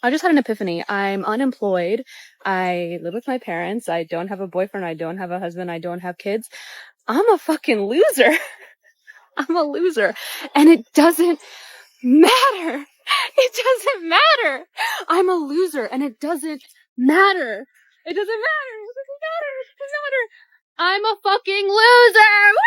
I just had an epiphany. I'm unemployed. I live with my parents. I don't have a boyfriend. I don't have a husband. I don't have kids. I'm a fucking loser. I'm a loser. And it doesn't matter. It doesn't matter. I'm a loser and it doesn't matter. It doesn't matter. It doesn't matter. It doesn't matter. I'm a fucking loser. Woo!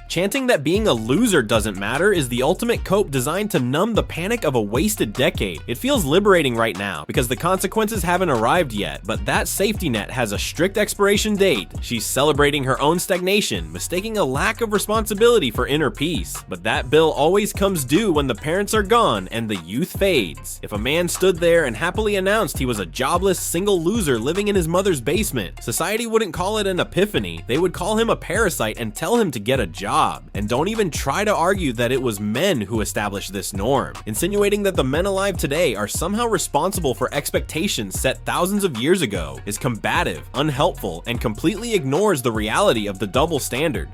Chanting that being a loser doesn't matter is the ultimate cope designed to numb the panic of a wasted decade. It feels liberating right now because the consequences haven't arrived yet, but that safety net has a strict expiration date. She's celebrating her own stagnation, mistaking a lack of responsibility for inner peace. But that bill always comes due when the parents are gone and the youth fades. If a man stood there and happily announced he was a jobless, single loser living in his mother's basement, society wouldn't call it an epiphany. They would call him a parasite and tell him to get a job. And don't even try to argue that it was men who established this norm. Insinuating that the men alive today are somehow responsible for expectations set thousands of years ago is combative, unhelpful, and completely ignores the reality of the double standard.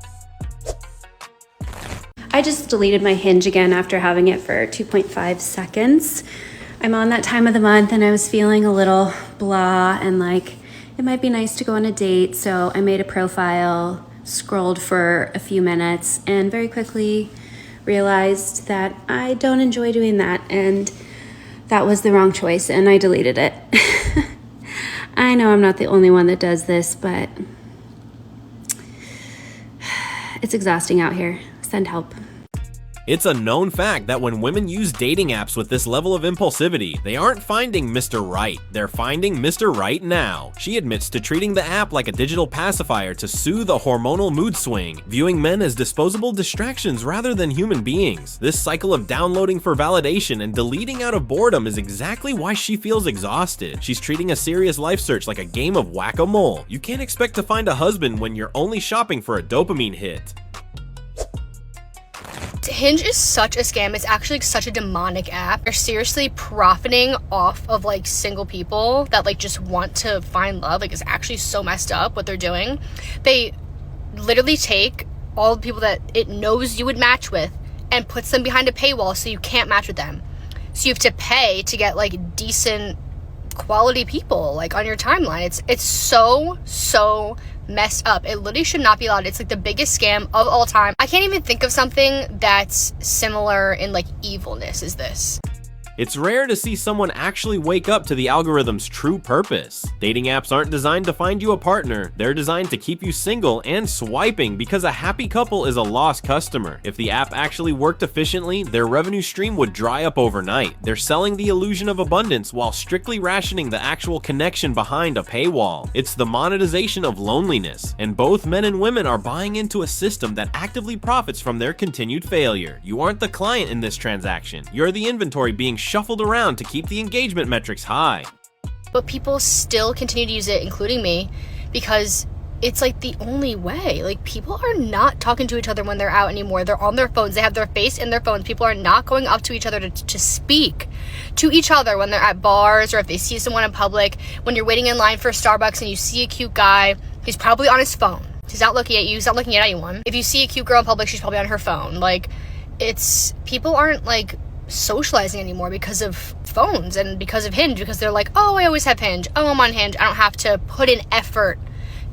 I just deleted my Hinge again after having it for 2.5 seconds. I'm on that time of the month and I was feeling a little blah and like it might be nice to go on a date, so I made a profile, scrolled for a few minutes, and very quickly realized that I don't enjoy doing that, and that was the wrong choice, and I deleted it. I know I'm not the only one that does this, but it's exhausting out here. Send help. It's a known fact that when women use dating apps with this level of impulsivity, they aren't finding Mr. Right, they're finding Mr. Right now. She admits to treating the app like a digital pacifier to soothe a hormonal mood swing, viewing men as disposable distractions rather than human beings. This cycle of downloading for validation and deleting out of boredom is exactly why she feels exhausted. She's treating a serious life search like a game of whack-a-mole. You can't expect to find a husband when you're only shopping for a dopamine hit. Hinge is such a scam. It's actually such a demonic app. They're seriously profiting off of like single people that like just want to find love. Like, it's actually so messed up what they're doing. They literally take all the people that it knows you would match with and puts them behind a paywall so you can't match with them. So you have to pay to get like decent quality people like on your timeline. It's so messed up. It literally should not be allowed. It's like the biggest scam of all time. I can't even think of something that's similar in like evilness as this. It's rare to see someone actually wake up to the algorithm's true purpose. Dating apps aren't designed to find you a partner, they're designed to keep you single and swiping because a happy couple is a lost customer. If the app actually worked efficiently, their revenue stream would dry up overnight. They're selling the illusion of abundance while strictly rationing the actual connection behind a paywall. It's the monetization of loneliness, and both men and women are buying into a system that actively profits from their continued failure. You aren't the client in this transaction, you're the inventory being shuffled around to keep the engagement metrics high. But people still continue to use it, including me, because it's like the only way. Like, people are not talking to each other when they're out anymore. They're on their phones. They have their face in their phones. People are not going up to each other to speak to each other when they're at bars or if they see someone in public. When you're waiting in line for Starbucks and you see a cute guy, he's probably on his phone. He's not looking at you. He's not looking at anyone. If you see a cute girl in public, she's probably on her phone. Like, people aren't like socializing anymore because of phones and because of Hinge, because they're like, oh, I always have Hinge. Oh, I'm on Hinge. I don't have to put in effort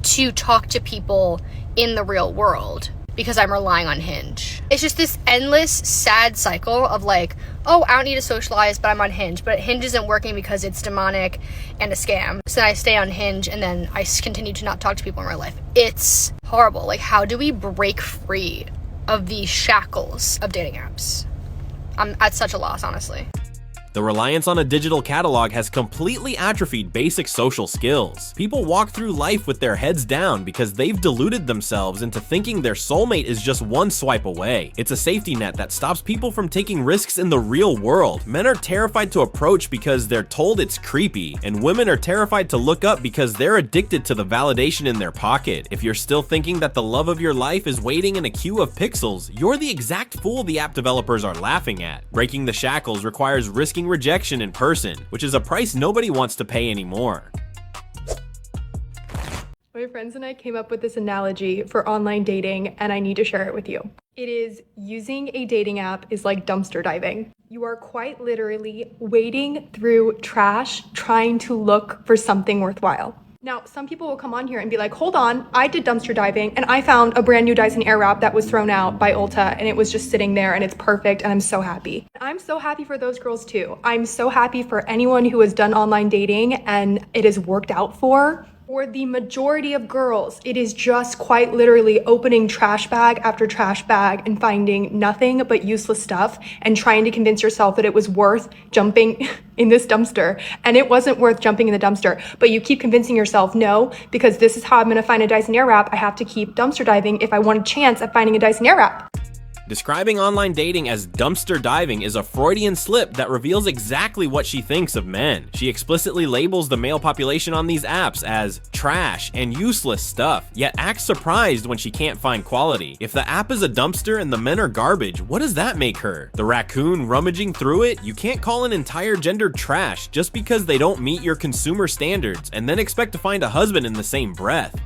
to talk to people in the real world because I'm relying on Hinge. It's just this endless sad cycle of like, oh, I don't need to socialize, but I'm on Hinge. But Hinge isn't working because it's demonic and a scam. So then I stay on Hinge and then I continue to not talk to people in real life. It's horrible. Like, how do we break free of the shackles of dating apps? I'm at such a loss, honestly. The reliance on a digital catalog has completely atrophied basic social skills. People walk through life with their heads down because they've deluded themselves into thinking their soulmate is just one swipe away. It's a safety net that stops people from taking risks in the real world. Men are terrified to approach because they're told it's creepy, and women are terrified to look up because they're addicted to the validation in their pocket. If you're still thinking that the love of your life is waiting in a queue of pixels, you're the exact fool the app developers are laughing at. Breaking the shackles requires risking rejection in person, which is a price nobody wants to pay anymore. My friends and I came up with this analogy for online dating, and I need to share it with you. It is using a dating app is like dumpster diving. You are quite literally wading through trash trying to look for something worthwhile. Now, some people will come on here and be like, hold on, I did dumpster diving and I found a brand new Dyson Airwrap that was thrown out by Ulta and it was just sitting there and it's perfect and I'm so happy. I'm so happy for those girls too. I'm so happy for anyone who has done online dating and it has worked out for. For the majority of girls, it is just quite literally opening trash bag after trash bag and finding nothing but useless stuff and trying to convince yourself that it was worth jumping in this dumpster. And it wasn't worth jumping in the dumpster, but you keep convincing yourself, no, because this is how I'm gonna find a Dyson Airwrap. I have to keep dumpster diving if I want a chance at finding a Dyson Airwrap. Describing online dating as dumpster diving is a Freudian slip that reveals exactly what she thinks of men. She explicitly labels the male population on these apps as trash and useless stuff, yet acts surprised when she can't find quality. If the app is a dumpster and the men are garbage, what does that make her? The raccoon rummaging through it? You can't call an entire gender trash just because they don't meet your consumer standards and then expect to find a husband in the same breath.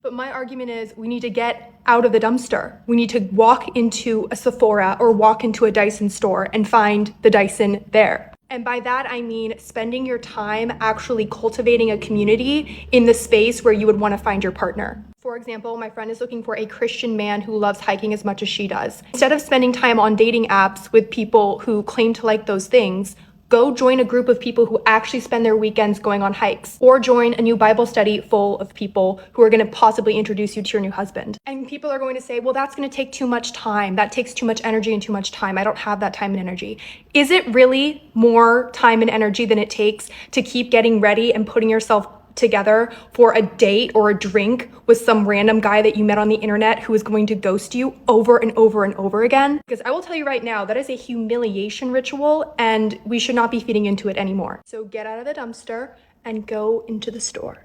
But my argument is we need to get out of the dumpster. We need to walk into a Sephora or walk into a Dyson store and find the Dyson there. And by that, I mean spending your time actually cultivating a community in the space where you would want to find your partner. For example, my friend is looking for a Christian man who loves hiking as much as she does. Instead of spending time on dating apps with people who claim to like those things, go join a group of people who actually spend their weekends going on hikes, or join a new Bible study full of people who are going to possibly introduce you to your new husband. And people are going to say, well, that's going to take too much time. That takes too much energy and too much time. I don't have that time and energy. Is it really more time and energy than it takes to keep getting ready and putting yourself together for a date or a drink with some random guy that you met on the internet who is going to ghost you over and over and over again? Because I will tell you right now, that is a humiliation ritual and we should not be feeding into it anymore. So get out of the dumpster and go into the store.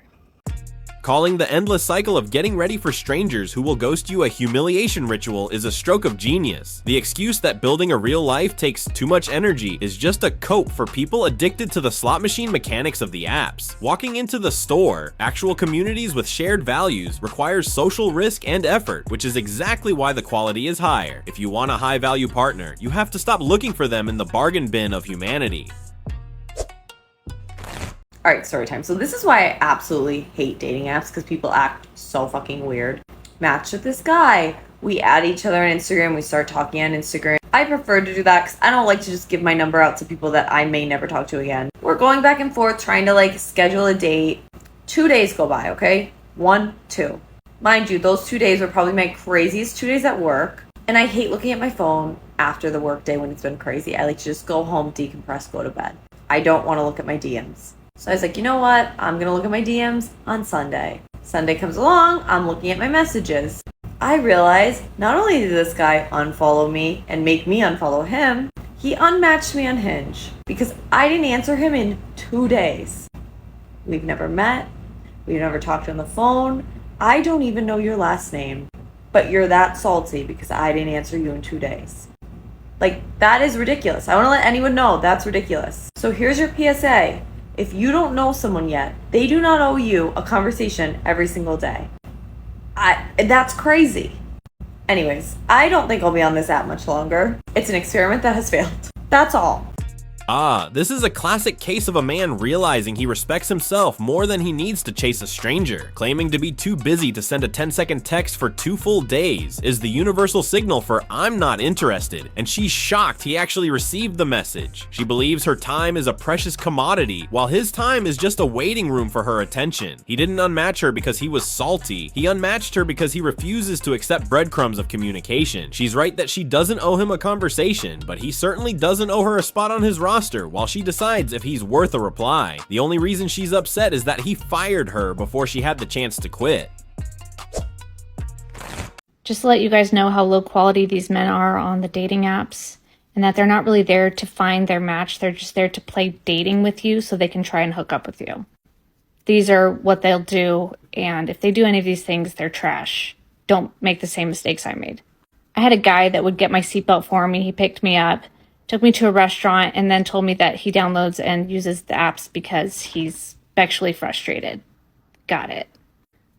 Calling the endless cycle of getting ready for strangers who will ghost you a humiliation ritual is a stroke of genius. The excuse that building a real life takes too much energy is just a cope for people addicted to the slot machine mechanics of the apps. Walking into the store, actual communities with shared values, requires social risk and effort, which is exactly why the quality is higher. If you want a high-value partner, you have to stop looking for them in the bargain bin of humanity. All right, story time. So this is why I absolutely hate dating apps, because people act so fucking weird. Matched with this guy. We add each other on Instagram. We start talking on Instagram. I prefer to do that because I don't like to just give my number out to people that I may never talk to again. We're going back and forth trying to like schedule a date. 2 days go by, okay? 1, 2. Mind you, those 2 days were probably my craziest 2 days at work. And I hate looking at my phone after the work day when it's been crazy. I like to just go home, decompress, go to bed. I don't want to look at my DMs. So I was like, you know what? I'm going to look at my DMs on Sunday. Sunday comes along, I'm looking at my messages. I realize not only did this guy unfollow me and make me unfollow him, he unmatched me on Hinge because I didn't answer him in 2 days. We've never met. We've never talked on the phone. I don't even know your last name, but you're that salty because I didn't answer you in 2 days. Like, that is ridiculous. I want to let anyone know that's ridiculous. So here's your PSA. If you don't know someone yet, they do not owe you a conversation every single day. That's crazy. Anyways, I don't think I'll be on this app much longer. It's an experiment that has failed. That's all. This is a classic case of a man realizing he respects himself more than he needs to chase a stranger. Claiming to be too busy to send a 10-second text for 2 full days is the universal signal for I'm not interested, and she's shocked he actually received the message. She believes her time is a precious commodity, while his time is just a waiting room for her attention. He didn't unmatch her because he was salty. He unmatched her because he refuses to accept breadcrumbs of communication. She's right that she doesn't owe him a conversation, but he certainly doesn't owe her a spot on his roster while she decides if he's worth a reply. The only reason she's upset is that he fired her before she had the chance to quit. Just to let you guys know how low quality these men are on the dating apps, and that they're not really there to find their match. They're just there to play dating with you so they can try and hook up with you. These are what they'll do, and if they do any of these things, they're trash. Don't make the same mistakes I made. I had a guy that would get my seatbelt for me. He picked me up, took me to a restaurant, and then told me that he downloads and uses the apps because he's sexually frustrated. Got it.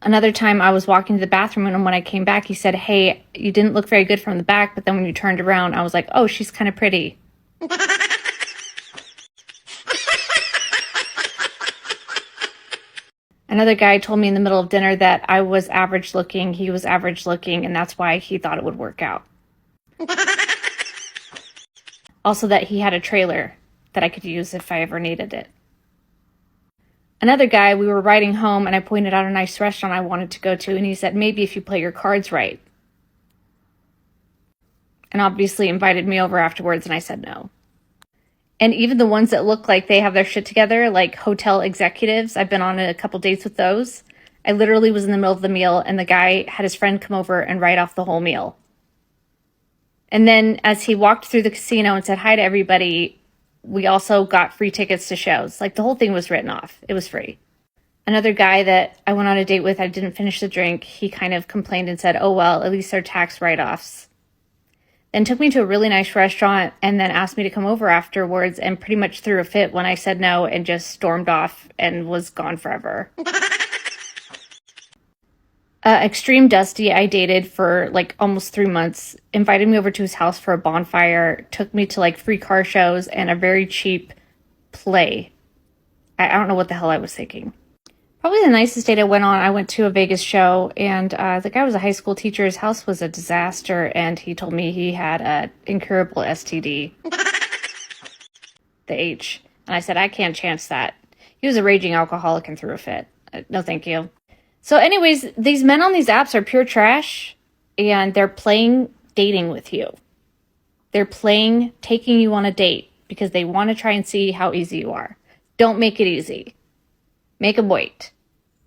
Another time I was walking to the bathroom, and when I came back, he said, hey, you didn't look very good from the back, but then when you turned around, I was like, oh, she's kind of pretty. Another guy told me in the middle of dinner that I was average looking, he was average looking, and that's why he thought it would work out. Also that he had a trailer that I could use if I ever needed it. Another guy, we were riding home and I pointed out a nice restaurant I wanted to go to, and he said, maybe if you play your cards right. And obviously invited me over afterwards, and I said no. And even the ones that look like they have their shit together, like hotel executives, I've been on a couple dates with those. I literally was in the middle of the meal and the guy had his friend come over and write off the whole meal. And then as he walked through the casino and said hi to everybody, we also got free tickets to shows. Like the whole thing was written off. It was free. Another guy that I went on a date with, I didn't finish the drink. He kind of complained and said, oh, well, at least they're tax write-offs. Then took me to a really nice restaurant and then asked me to come over afterwards and pretty much threw a fit when I said no and just stormed off and was gone forever. Extreme Dusty, I dated for like almost 3 months, invited me over to his house for a bonfire, took me to like free car shows and a very cheap play. I don't know what the hell I was thinking. Probably the nicest date I went on, I went to a Vegas show, and the guy was a high school teacher. His house was a disaster, and he told me he had an incurable STD. The H. And I said, I can't chance that. He was a raging alcoholic and threw a fit. No, thank you. So anyways, these men on these apps are pure trash, and they're playing dating with you. They're playing taking you on a date because they want to try and see how easy you are. Don't make it easy. Make them wait.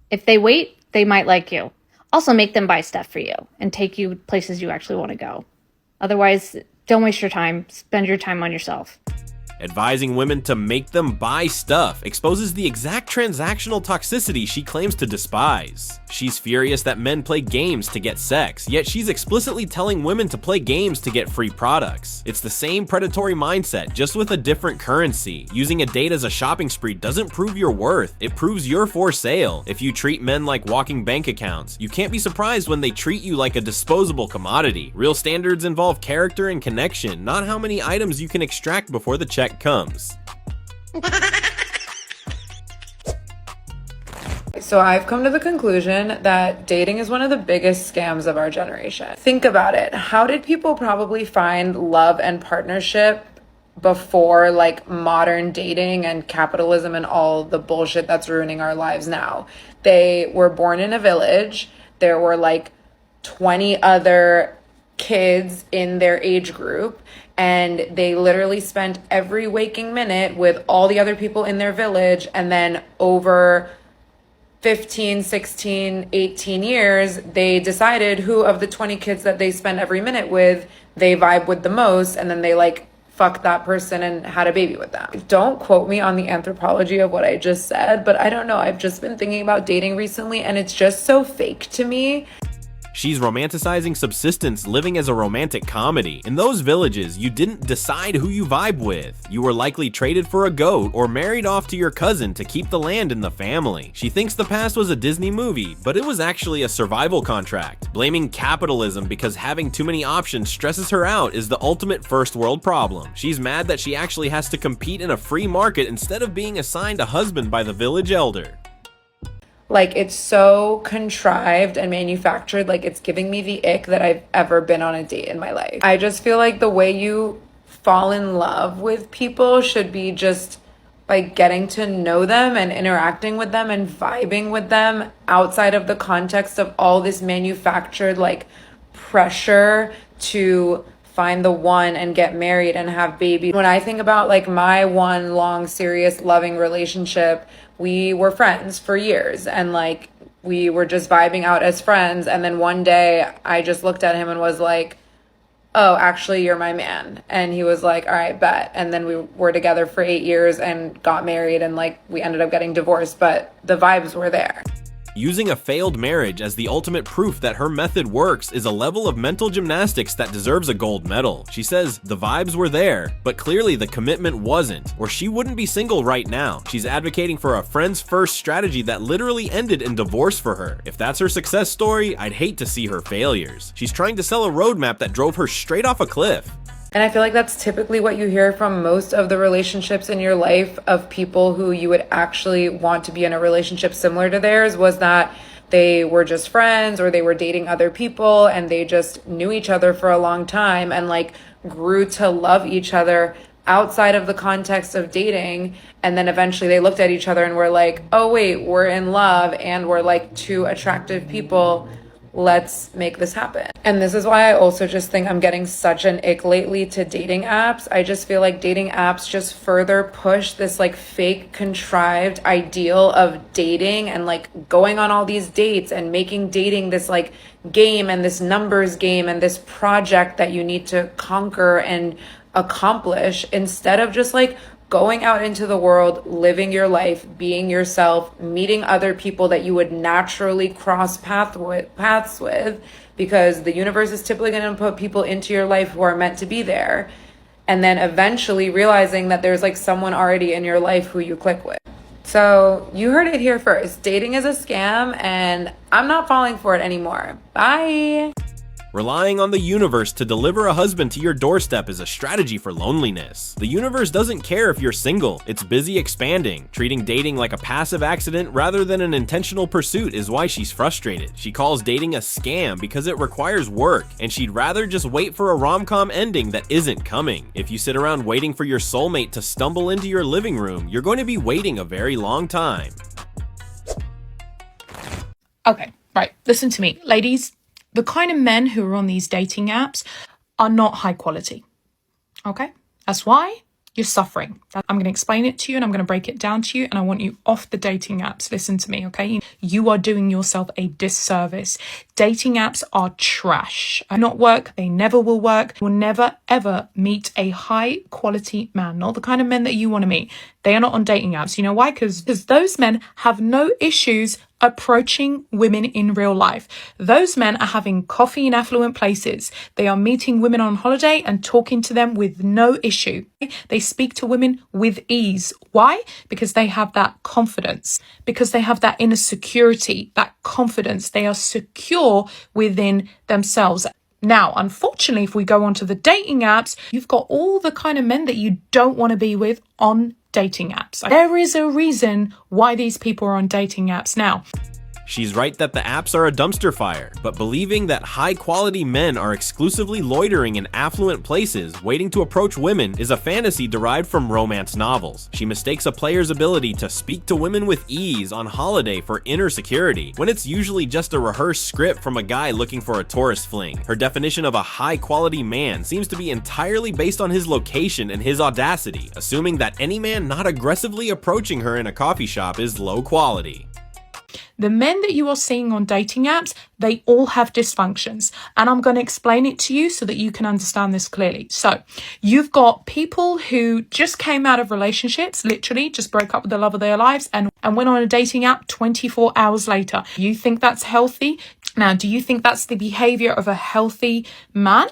If they wait, they might like you. Also, make them buy stuff for you and take you places you actually want to go. Otherwise, don't waste your time. Spend your time on yourself. Advising women to make them buy stuff exposes the exact transactional toxicity she claims to despise. She's furious that men play games to get sex, yet she's explicitly telling women to play games to get free products. It's the same predatory mindset, just with a different currency. Using a date as a shopping spree doesn't prove your worth, it proves you're for sale. If you treat men like walking bank accounts, you can't be surprised when they treat you like a disposable commodity. Real standards involve character and connection, not how many items you can extract before the check comes. So I've come to the conclusion that dating is one of the biggest scams of our generation. Think about it. How did people probably find love and partnership before like modern dating and capitalism and all the bullshit that's ruining our lives now? They were born in a village. There were like 20 other kids in their age group, and they literally spent every waking minute with all the other people in their village, and then over 15, 16, 18 years, they decided who of the 20 kids that they spend every minute with, they vibe with the most, and then they like fucked that person and had a baby with them. Don't quote me on the anthropology of what I just said, but I don't know. I've just been thinking about dating recently, and it's just so fake to me. She's romanticizing subsistence living as a romantic comedy. In those villages, you didn't decide who you vibe with. You were likely traded for a goat or married off to your cousin to keep the land in the family. She thinks the past was a Disney movie, but it was actually a survival contract. Blaming capitalism because having too many options stresses her out is the ultimate first world problem. She's mad that she actually has to compete in a free market instead of being assigned a husband by the village elder. Like, it's so contrived and manufactured. Like, it's giving me the ick that I've ever been on a date in my life. I just feel like the way you fall in love with people should be just by getting to know them and interacting with them and vibing with them outside of the context of all this manufactured, like, pressure to find the one and get married and have babies. When I think about, like, my one long, serious, loving relationship, we were friends for years, and like we were just vibing out as friends, and then one day I just looked at him and was like, oh, actually you're my man. And he was like, all right, bet. And then we were together for 8 years and got married, and like we ended up getting divorced, but the vibes were there. Using a failed marriage as the ultimate proof that her method works is a level of mental gymnastics that deserves a gold medal. She says the vibes were there, but clearly the commitment wasn't, or she wouldn't be single right now. She's advocating for a friends first strategy that literally ended in divorce for her. If that's her success story, I'd hate to see her failures. She's trying to sell a roadmap that drove her straight off a cliff. And I feel like that's typically what you hear from most of the relationships in your life of people who you would actually want to be in a relationship similar to theirs, was that they were just friends or they were dating other people and they just knew each other for a long time and like grew to love each other outside of the context of dating. And then eventually they looked at each other and were like, oh wait, we're in love and we're like two attractive people. Let's make this happen. And this is why I also just think I'm getting such an ick lately to dating apps. I just feel like dating apps just further push this like fake contrived ideal of dating and like going on all these dates and making dating this like game and this numbers game and this project that you need to conquer and accomplish, instead of just like going out into the world, living your life, being yourself, meeting other people that you would naturally cross paths with, because the universe is typically going to put people into your life who are meant to be there. And then eventually realizing that there's like someone already in your life who you click with. So you heard it here first. Dating is a scam and I'm not falling for it anymore. Bye. Relying on the universe to deliver a husband to your doorstep is a strategy for loneliness. The universe doesn't care if you're single, it's busy expanding. Treating dating like a passive accident rather than an intentional pursuit is why she's frustrated. She calls dating a scam because it requires work, and she'd rather just wait for a rom-com ending that isn't coming. If you sit around waiting for your soulmate to stumble into your living room, you're going to be waiting a very long time. Okay, right, listen to me. Ladies, the kind of men who are on these dating apps are not high quality, okay? That's why you're suffering. I'm going to explain it to you and I'm going to break it down to you, and I want you off the dating apps. Listen to me, okay? You are doing yourself a disservice. Dating apps are trash. They not work. They never will work. You will never, ever meet a high quality man, not the kind of men that you want to meet. They are not on dating apps. You know why? Because those men have no issues approaching women in real life. Those men are having coffee in affluent places. They are meeting women on holiday and talking to them with no issue. They speak to women with ease. Why? Because they have that confidence, because they have that inner security, that confidence. They are secure within themselves. Now, unfortunately, if we go onto the dating apps, you've got all the kind of men that you don't want to be with on dating apps. There is a reason why these people are on dating apps now. She's right that the apps are a dumpster fire, but believing that high-quality men are exclusively loitering in affluent places waiting to approach women is a fantasy derived from romance novels. She mistakes a player's ability to speak to women with ease on holiday for inner security, when it's usually just a rehearsed script from a guy looking for a tourist fling. Her definition of a high-quality man seems to be entirely based on his location and his audacity, assuming that any man not aggressively approaching her in a coffee shop is low quality. The men that you are seeing on dating apps, they all have dysfunctions. And I'm going to explain it to you so that you can understand this clearly. So you've got people who just came out of relationships, literally just broke up with the love of their lives and went on a dating app 24 hours later. You think that's healthy? Now, do you think that's the behavior of a healthy man?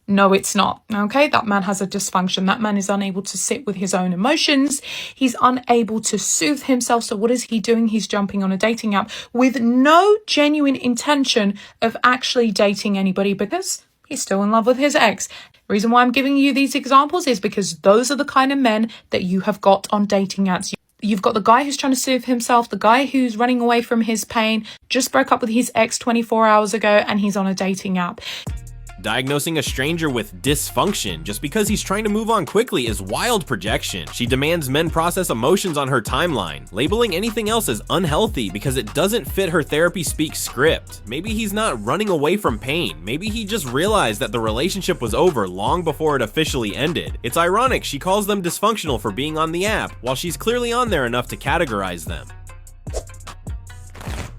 No, it's not. Okay, that man has a dysfunction. That man is unable to sit with his own emotions. He's unable to soothe himself. So what is he doing? He's jumping on a dating app with no genuine intention of actually dating anybody because he's still in love with his ex. The reason why I'm giving you these examples is because those are the kind of men that you have got on dating apps. You've got the guy who's trying to soothe himself, the guy who's running away from his pain, just broke up with his ex 24 hours ago, and he's on a dating app. Diagnosing a stranger with dysfunction just because he's trying to move on quickly is wild projection. She demands men process emotions on her timeline, labeling anything else as unhealthy because it doesn't fit her therapy speak script. Maybe he's not running away from pain. Maybe he just realized that the relationship was over long before it officially ended. It's ironic she calls them dysfunctional for being on the app, while she's clearly on there enough to categorize them.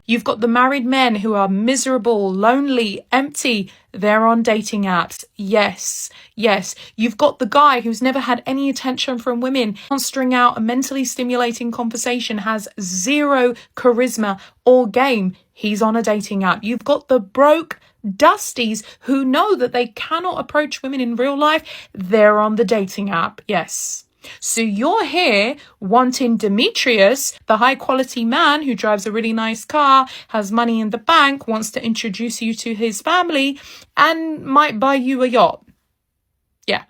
You've got the married men who are miserable, lonely, empty. They're on dating apps. Yes. You've got the guy who's never had any attention from women, can't string out a mentally stimulating conversation, has zero charisma or game. He's on a dating app. You've got the broke dusties who know that they cannot approach women in real life. They're on the dating app. Yes. So you're here wanting Demetrius, the high quality man who drives a really nice car, has money in the bank, wants to introduce you to his family, and might buy you a yacht. Yeah,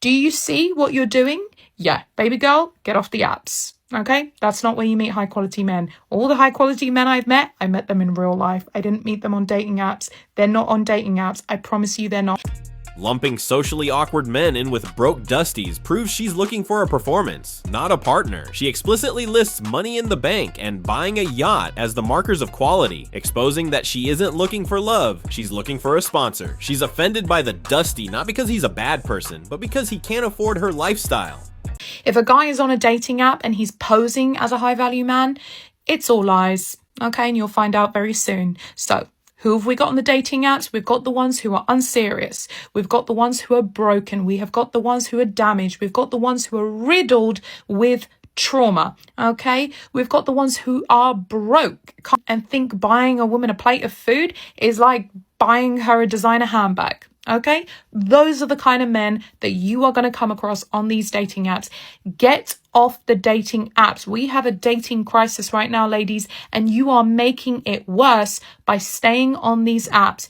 Do you see what you're doing? Yeah, baby girl, get off the apps. Okay, that's not where you meet high quality men. All the high quality men I met them in real life. I didn't meet them on dating apps. They're not on dating apps. I promise you they're not. Lumping socially awkward men in with broke dusties proves she's looking for a performance, not a partner. She explicitly lists money in the bank and buying a yacht as the markers of quality, exposing that she isn't looking for love, she's looking for a sponsor. She's offended by the dusty, not because he's a bad person, but because he can't afford her lifestyle. If a guy is on a dating app and he's posing as a high value man, it's all lies. Okay, and you'll find out very soon. So, who have we got on the dating apps? We've got the ones who are unserious. We've got the ones who are broken. We have got the ones who are damaged. We've got the ones who are riddled with trauma. Okay? We've got the ones who are broke and think buying a woman a plate of food is like buying her a designer handbag. Okay? Those are the kind of men that you are going to come across on these dating apps. Get off the dating apps. We have a dating crisis right now, ladies, and you are making it worse by staying on these apps.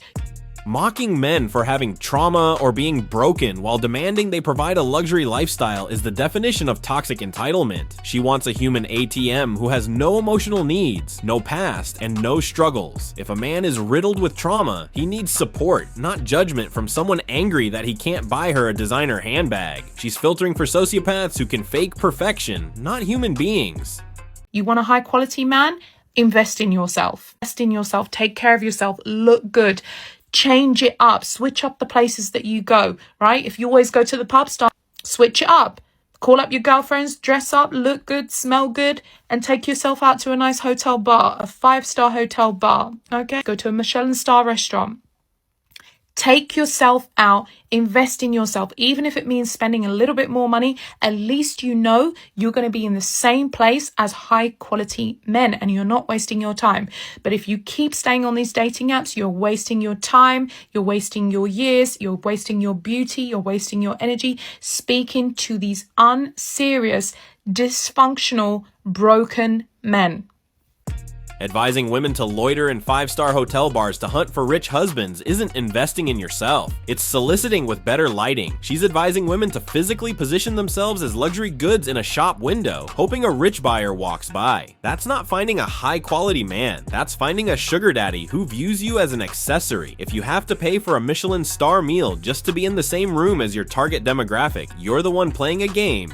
Mocking men for having trauma or being broken while demanding they provide a luxury lifestyle is the definition of toxic entitlement. She wants a human ATM who has no emotional needs, no past, and no struggles. If a man is riddled with trauma, he needs support, not judgment from someone angry that he can't buy her a designer handbag. She's filtering for sociopaths who can fake perfection, not human beings. You want a high quality man? Invest in yourself. Invest in yourself. Take care of yourself. Look good. Change it up, switch up the places that you go, right? If you always go to the pub, switch it up. Call up your girlfriends, dress up, look good, smell good, and take yourself out to a nice hotel bar, a 5-star hotel bar, okay? Go to a Michelin star restaurant. Take yourself out, invest in yourself. Even if it means spending a little bit more money, at least you know you're going to be in the same place as high quality men and you're not wasting your time. But if you keep staying on these dating apps, you're wasting your time, you're wasting your years, you're wasting your beauty, you're wasting your energy speaking to these unserious, dysfunctional, broken men. Advising women to loiter in 5-star hotel bars to hunt for rich husbands isn't investing in yourself. It's soliciting with better lighting. She's advising women to physically position themselves as luxury goods in a shop window, hoping a rich buyer walks by. That's not finding a high-quality man. That's finding a sugar daddy who views you as an accessory. If you have to pay for a Michelin star meal just to be in the same room as your target demographic, you're the one playing a game,